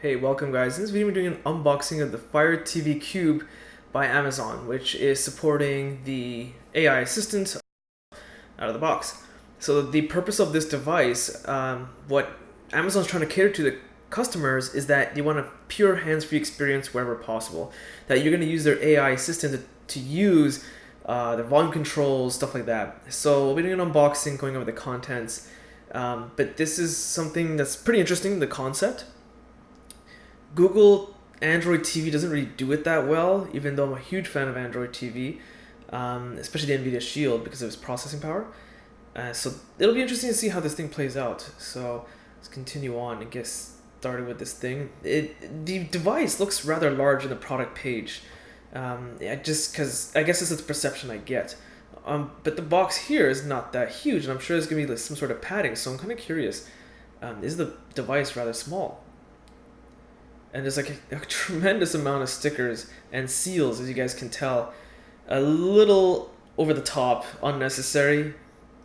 Hey, welcome guys. In this video we're doing an unboxing of the Fire TV Cube by Amazon, which is supporting the AI assistant out of the box. So the purpose of this device, what Amazon's trying to cater to the customers is that they want a pure hands-free experience wherever possible. That you're going to use their AI assistant to use the volume controls, stuff like that. So we'll be doing an unboxing, going over the contents. But this is something that's pretty interesting, the concept. Google Android TV doesn't really do it that well, even though I'm a huge fan of Android TV, especially the NVIDIA Shield because of its processing power. So it'll be interesting to see how this thing plays out. So let's continue on and get started with this thing. The device looks rather large in the product page, just because I guess it's the perception I get. But the box here is not that huge, and I'm sure there's gonna be like some sort of padding. So I'm kind of curious. Is the device rather small? And there's like a tremendous amount of stickers and seals, as you guys can tell. A little over the top, unnecessary.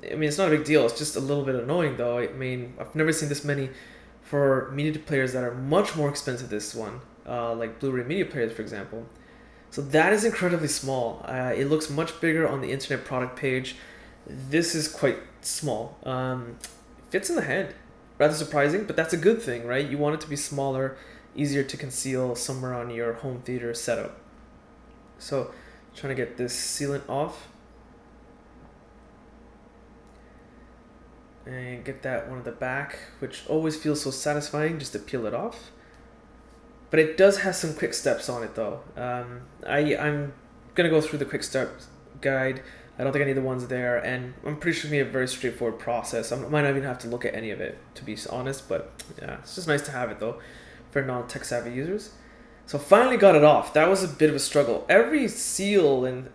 I mean, it's not a big deal. It's just a little bit annoying, though. I mean, I've never seen this many for media players that are much more expensive than this one, like Blu-ray media players, for example. So that is incredibly small. It looks much bigger on the internet product page. This is quite small. Fits in the hand. Rather surprising, but that's a good thing, right? You want it to be smaller, easier to conceal somewhere on your home theater setup. So, trying to get this sealant off. And get that one at the back, which always feels so satisfying just to peel it off. But it does have some quick steps on it though. I'm going to go through the quick steps guide. I don't think I need the ones there, and I'm pretty sure it's going to be a very straightforward process. I might not even have to look at any of it, to be honest, but yeah, it's just nice to have it though for non-tech savvy users. So finally got it off. That was a bit of a struggle. Every seal and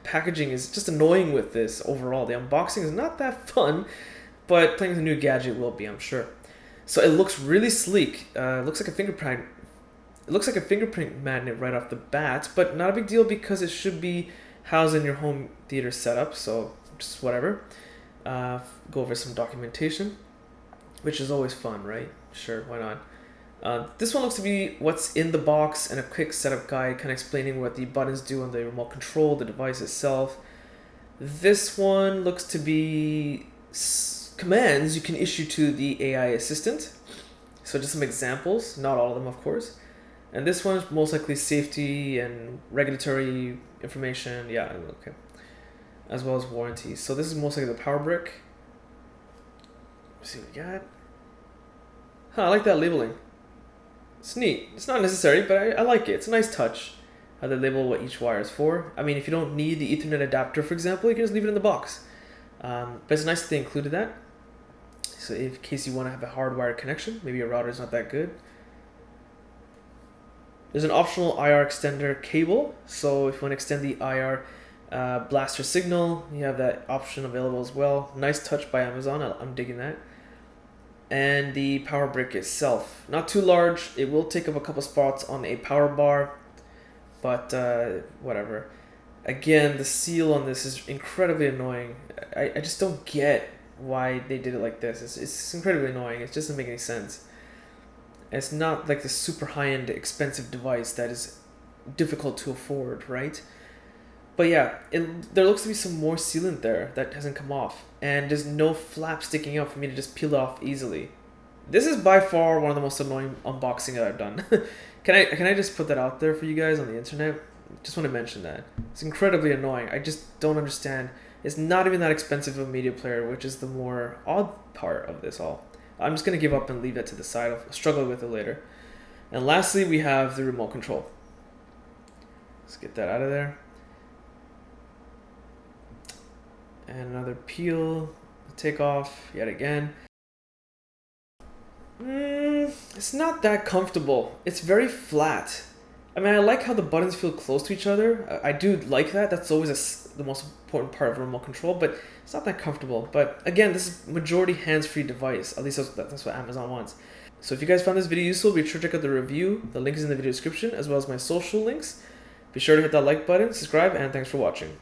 packaging is just annoying with this overall. The unboxing is not that fun, but playing with a new gadget will be, I'm sure. So it looks really sleek. It looks like a fingerprint. It looks like a fingerprint magnet right off the bat, but not a big deal because it should be housed in your home theater setup. So just whatever. Go over some documentation, which is always fun, right? Sure, why not? This one looks to be what's in the box and a quick setup guide kind of explaining what the buttons do on the remote control, the device itself. This one looks to be commands you can issue to the AI assistant. So just some examples, not all of them of course. And this one is most likely safety and regulatory information, yeah, okay. As well as warranties. So this is most likely the power brick. Let's see what we got. Huh, I like that labeling. It's neat. It's not necessary, but I like it. It's a nice touch how they label what each wire is for. I mean, if you don't need the Ethernet adapter, for example, you can just leave it in the box. But it's nice that they included that. So in case you want to have a hardwired connection, maybe your router is not that good. There's an optional IR extender cable. So if you want to extend the IR blaster signal, you have that option available as well. Nice touch by Amazon. I'm digging that. And the power brick itself, not too large. It will take up a couple spots on a power bar, but whatever. Again, the seal on this is incredibly annoying. I just don't get why they did it like this. It's incredibly annoying. It just doesn't make any sense. It's not like the super high-end expensive device that is difficult to afford, right? But yeah, there looks to be some more sealant there that hasn't come off. And there's no flap sticking out for me to just peel it off easily. This is by far one of the most annoying unboxing that I've done. Can I just put that out there for you guys on the internet? Just want to mention that. It's incredibly annoying. I just don't understand. It's not even that expensive of a media player, which is the more odd part of this all. I'm just going to give up and leave that to the side. I'll struggle with it later. And lastly, we have the remote control. Let's get that out of there. And another peel, take off yet again. It's not that comfortable. It's very flat. I mean, I like how the buttons feel close to each other. I do like that. That's always the most important part of a remote control, but it's not that comfortable. But again, this is majority hands-free device. At least that's what Amazon wants. So if you guys found this video useful, be sure to check out the review. The link is in the video description, as well as my social links. Be sure to hit that like button, subscribe, and thanks for watching.